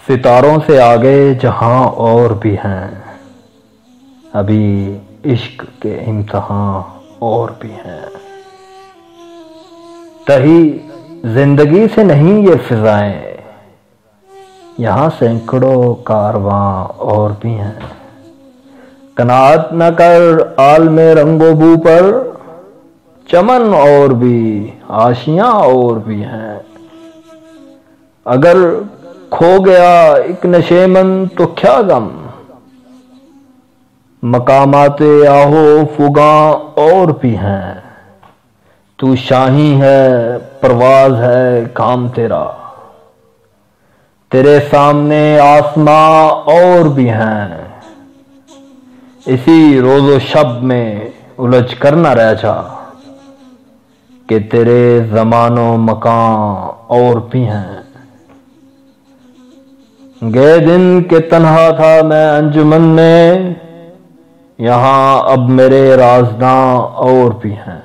ستاروں سے آگے جہاں اور بھی ہیں، ابھی عشق کے امتحان اور بھی ہیں۔ تہی زندگی سے نہیں یہ فضائیں، یہاں سینکڑوں کارواں اور بھی ہیں۔ قناعت نہ کر عالم رنگ و بو پر، چمن اور بھی آشیاں اور بھی ہیں۔ اگر کھو گیا ایک نشیمن تو کیا غم، مقامات آہو فغاں اور بھی ہیں۔ تو شاہی ہے پرواز ہے کام تیرا، تیرے سامنے آسماں اور بھی ہیں۔ اسی روز و شب میں الجھ کر نہ رہ جا، کہ تیرے زمان و مکان اور بھی ہیں۔ گئے دن کہ تنہا تھا میں انجمن میں، یہاں اب میرے رازداں اور بھی ہیں۔